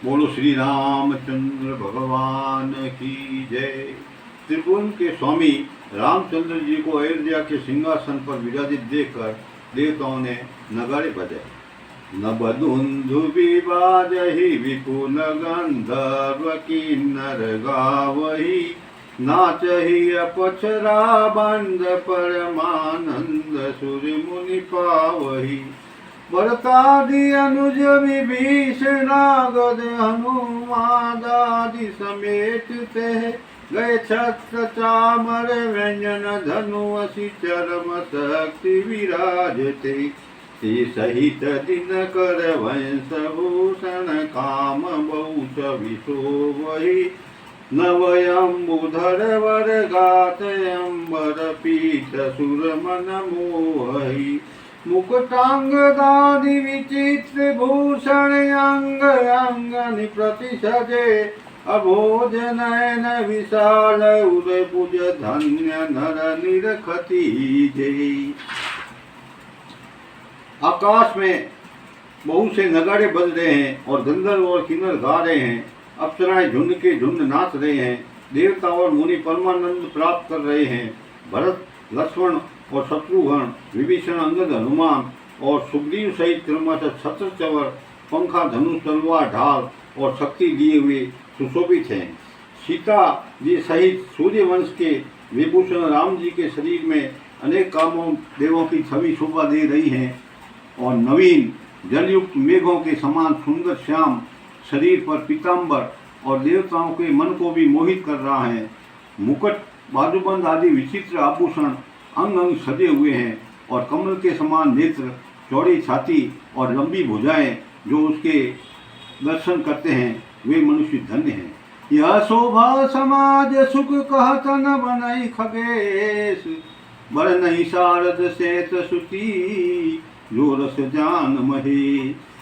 बोलो श्री रामचंद्र भगवान की जय। त्रिभुवन के स्वामी रामचंद्र जी को अयोध्या के सिंहासन पर विराजित देखकर देवताओं ने नगाड़े बजाए। नबधुंधु विबाजहि विपुल गंधर्व किन्नर गावहि, नाचहि अपसरा बंद परमानंद सुर मुनि पावहि। भरतादि अनुज विभीषणागद हनुमादादि समेत ते गए छत्र चामर व्यंजन धनु असि चरम शक्ति विराजते। ते सहित दिन कर वंश भूषण काम बहुत विशोभहि। नवयंबुधर वर गात अंबर पीत सुर मन मोहि। मुकुटांगदादि विचित्र भूषण अंग अंगनि प्रतिसजे। अभोज नयन विशाल उदय भुज धन्य नर निरखति जय। आकाश में बहुत से नगाड़े बज रहे हैं और गंधर्व और किन्नर गा रहे हैं। अप्सराएं झुंड के झुंड नाच रहे हैं। देवता और मुनि परमानंद प्राप्त कर रहे हैं। भरत लक्ष्मण और शत्रुघ्न, विभीषण, अंगद, हनुमान और सुग्रीव सहित क्रमशः छत्र चवर, पंखा, धनुष, तलवार, ढाल और शक्ति लिए हुए सुशोभित हैं। सीता जी सहित सूर्य वंश के विभूषण राम जी के शरीर में अनेक कामों देवों की छवि शोभा दे रही हैं और नवीन जलयुक्त मेघों के समान सुंदर श्याम शरीर पर पीताम्बर और देवताओं के मन को भी मोहित कर रहा है। मुकुट, बाजूबंद आदि विचित्र आभूषण अंग अंग सजे हुए हैं और कमल के समान नेत्र, चौड़ी छाती और लंबी भुजाएं जो उसके दर्शन करते हैं वे मनुष्य धन्य हैं। यह शोभा समाज सुख कहत न बनई खगेश, बर नहीं शारद सेत सुती जो रस जान महे।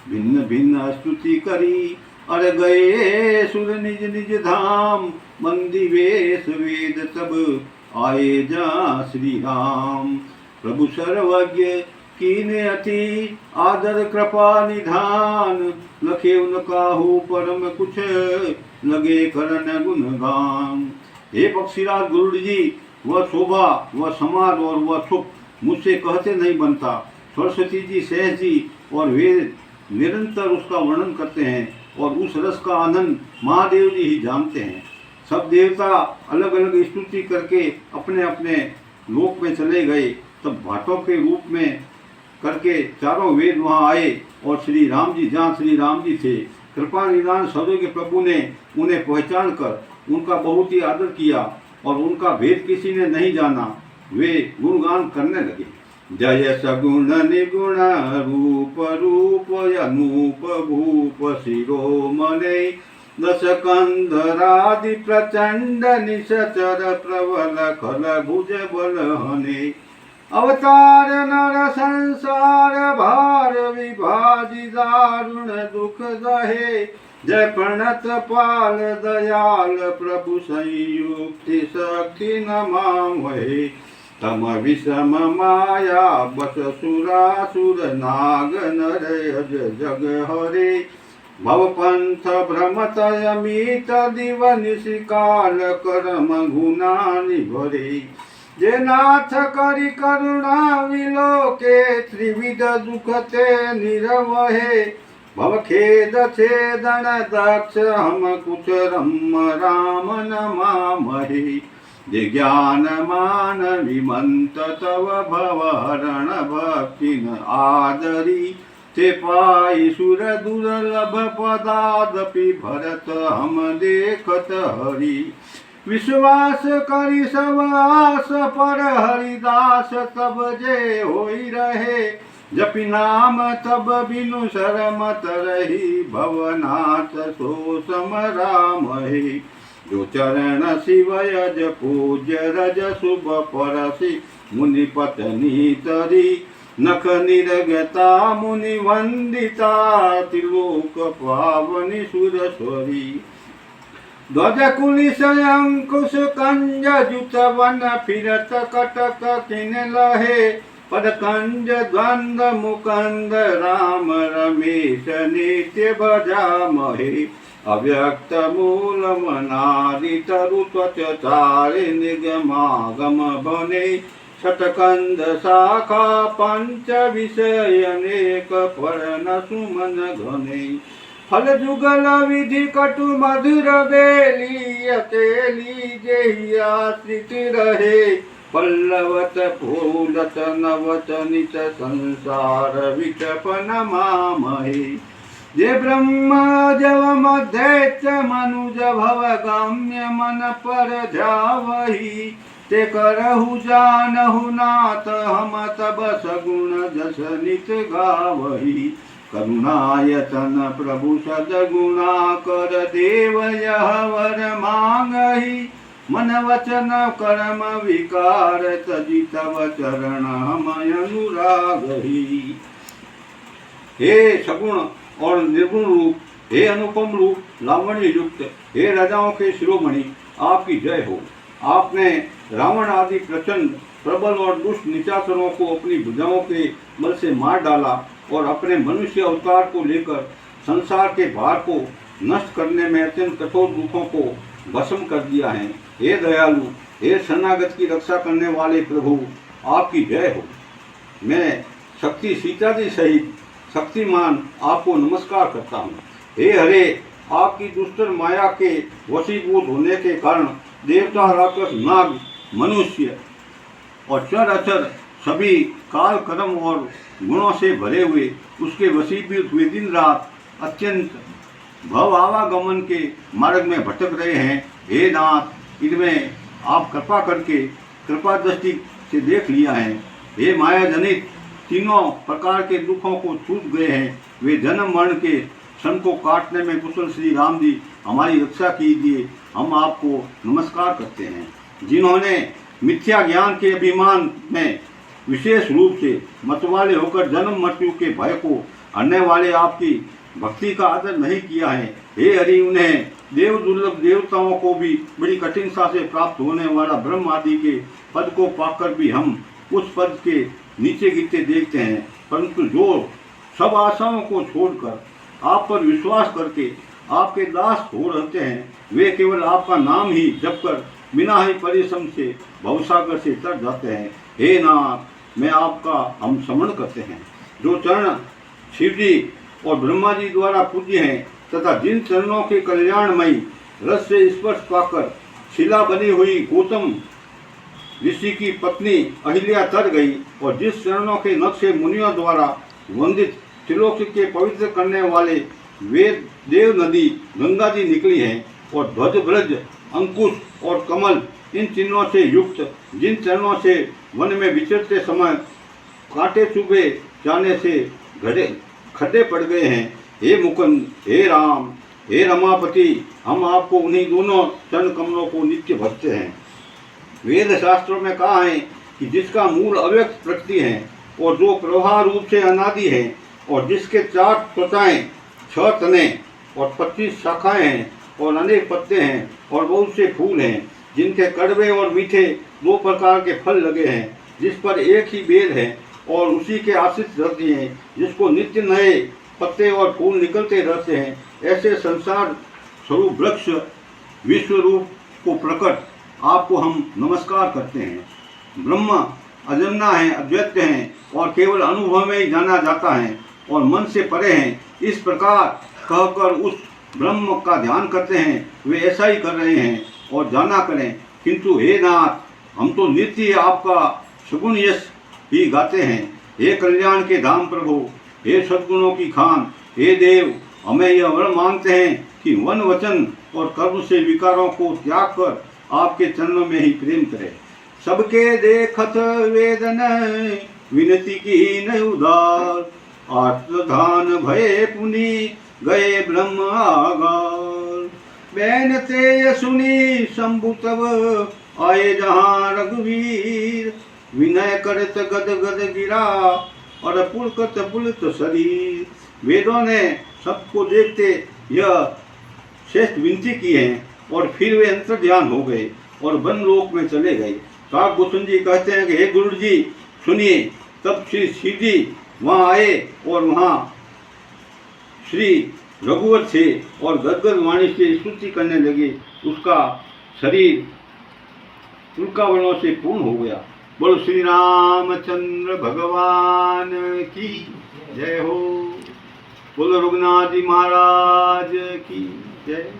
भिन्न भिन्न स्तुति करी अर गए सुर निज निज धाम, बंदी वेश वेद तब आए जा श्री राम। प्रभु सर्वज्ञ कीने अति आदर कृपा निधान, लखे उनकाहु परम कुछ लगे करन गुणगान। हे पक्षीराज गुरुड़ जी, वह शोभा, वह समाज और वह सुख मुझसे कहते नहीं बनता। सरस्वती जी, सहज जी और वेद निरंतर उसका वर्णन करते हैं और उस रस का आनंद महादेव जी ही जानते हैं। सब देवता अलग अलग स्तुति करके अपने अपने लोक में चले गए। तब भाटों के रूप में करके चारों वेद वहाँ आए और श्री राम जी जहाँ श्री राम जी थे, कृपा निदान सर्व के प्रभु ने उन्हें पहचान कर उनका बहुत ही आदर किया और उनका भेद किसी ने नहीं जाना। वे गुणगान करने लगे। जय सगुण निगुण रूप रूप अनूप भूप शिरोमणे, दश कंधरादि प्रचंड निशचर प्रबल खल भुज बलहने। अवतार नर संसार भार विभाजि दारुण दुख दहे। जय प्रणत पाल दयाल प्रभु संयुक्ति शक्ति नमामहे। तम विषम माया बस सुरासुर नाग नर अज जग हरे। भवपंथ भ्रमत अमित दिव निशिकाल करम गुना निभरे। जे नाथ करि करुणा विलोके त्रिविध दुख ते निरवहे। भव खेद छेदन दक्ष हम कुछ रम राम नमामहे। जे ज्ञान मान विमंत तव भवहरण भक्ति न आदरी। ते पाई सुर दुर्लभ पदादपि भरत हम देखत हरि। विश्वास करि सब आस पर हरिदास तब जे होई रहे। जपि नाम तब बिनु शरमत रही। भवनाथ सो सम रामहि। जो चरण शिवयज पूज्य रज शुभ परसि। मुनि पत्नी तरी नख निरगता मुनि वंदिता। त्रिलोक पावनि सुरस्वरी। ध्वज कुलिश अंकुश कंज जुत वन फिरत कटक किन लहे। पद कंज द्वंद मुकंद राम रमेश नित्य भजामहे। अव्यक्त मूलमनादितरु त्वचारे निगमागम बने शतकंद शाखा पंच विषय अनेक पर्ण सुमन घने फल जुगल विधि कटु मधुर बेली जेहि आश्रित रहे पल्लवत फूलत नवत नित संसार विचपन मामहे जे ब्रह्म जव मध्यच मनुज भव गाम्य मन पर ध्यावहि ते करहु जानहु नाथ हम तब सगुण जस नित गावहि करुणायतन प्रभु सदगुणा कर देव यह वर मांगहि मन वचन कर्म विकार तजि तव चरण हम अनुरागहि। हे सगुण और निर्गुण रूप, हे अनुपम रूप, लावण्य युक्त, हे राजाओं के शिरोमणि, आपकी जय हो। आपने रावण आदि प्रचंड प्रबल और दुष्ट निशाचरों को अपनी भुजाओं के बल से मार डाला और अपने मनुष्य अवतार को लेकर संसार के भार को नष्ट करने में अत्यंत कठोर दुखों को भस्म कर दिया है। हे दयालु, हे शरणागत की रक्षा करने वाले प्रभु, आपकी जय हो। मैं शक्ति सीता जी सहित शक्तिमान आपको नमस्कार करता हूँ। हे हरे, आपकी दुष्टर माया के वशीभूत होने के कारण देवता, राक्षस, नाग, मनुष्य और चर अचर सभी काल कर्म और गुणों से भरे हुए उसके वशीभूत हुए दिन रात अत्यंत भव आवागमन के मार्ग में भटक रहे हैं। हे नाथ, इनमें आप कृपा करके कृपा दृष्टि से देख लिया है। हे माया जनित तीनों प्रकार के दुखों को छूट गए हैं। वे जन्म मरण के सन को काटने में कुशल श्री राम जी हमारी रक्षा कीजिए। हम आपको नमस्कार करते हैं। जिन्होंने मिथ्या ज्ञान के अभिमान में विशेष रूप से मतवाले होकर जन्म मृत्यु के भय को हरने वाले आपकी भक्ति का आदर नहीं किया है। हे हरि, उन्हें देव दुर्लभ देवताओं को भी बड़ी कठिनता से प्राप्त होने वाला ब्रह्म आदि के पद को पाकर भी हम उस पद के नीचे गिरते देखते हैं। परंतु जो सब आशाओं को छोड़कर आप पर विश्वास करके आपके दास हो रहते हैं, वे केवल आपका नाम ही जपकर बिना ही परिश्रम से भवसागर से तर जाते हैं। हे नाथ, मैं आपका हम स्मरण करते हैं। जो चरण शिव जी और ब्रह्मा जी द्वारा पूज्य हैं तथा जिन चरणों के कल्याणमयी रस से स्पर्श पाकर शिला बनी हुई गौतम ऋषि की पत्नी अहिल्या तर गई और जिस चरणों के नक्शे मुनियों द्वारा वंदित त्रिलोक के पवित्र करने वाले वेद देव नदी गंगा जी निकली हैं और ध्वज ब्रज अंकुश और कमल इन चिन्हों से युक्त जिन चरणों से वन में विचरते समय कांटे चुभे जाने से खड्डे पड़ गए हैं। हे मुकुंद, हे राम, हे रमापति, हम आपको उन्हीं दोनों चरण कमलों को नित्य भजते हैं। वेद शास्त्रों में कहा है कि जिसका मूल अव्यक्त प्रकृति है और जो प्रवाह रूप से अनादि है और जिसके 4 त्वचाएं, 6 तने और 25 शाखाएं हैं और अनेक पत्ते हैं और बहुत से फूल हैं, जिनके कड़वे और मीठे 2 प्रकार के फल लगे हैं, जिस पर एक ही बेल है और उसी के आश्रित रहती हैं, जिसको नित्य नए पत्ते और फूल निकलते रहते हैं, ऐसे संसार स्वरूप वृक्ष विश्व रूप को प्रकट आपको हम नमस्कार करते हैं। ब्रह्म अजन्मा है, अद्वैत हैं और केवल अनुभव में ही जाना जाता है और मन से परे हैं। इस प्रकार कहकर उस ब्रह्म का ध्यान करते हैं। वे ऐसा ही कर रहे हैं और जाना करें। किंतु हे नाथ, हम तो नित्य आपका सुगुण यश ही गाते हैं। हे कल्याण के धाम प्रभु, हे सद्गुणों की खान, हे देव, हमें यह वर मांगते हैं कि वन वचन और कर्म से विकारों को त्याग कर आपके चरणों में ही प्रेम करें। सबके देखत वेदन विनती की न उदार, आर्तधान भय पुनि गए ब्रह्म आगार। बैन ते सुनी शंभु तब आए जहाँ रघुवीर, विनय करत गद गद गिरा और पुलकत पुलत शरीर। वेदों ने सबको देखते यह श्रेष्ठ विनती की है और फिर वे अंतर ध्यान हो गए और वन लोक में चले गए। काकभूषण जी कहते हैं कि हे गुरु जी सुनिए। तब श्री शिव जी वहाँ आए और वहाँ श्री रघुवर थे और गदगद वाणी से स्तुति करने लगे। उसका शरीर उल्कावनों से पूर्ण हो गया। बोलो श्री रामचंद्र भगवान की जय हो। बोलो रघुनाथ जी महाराज की जय।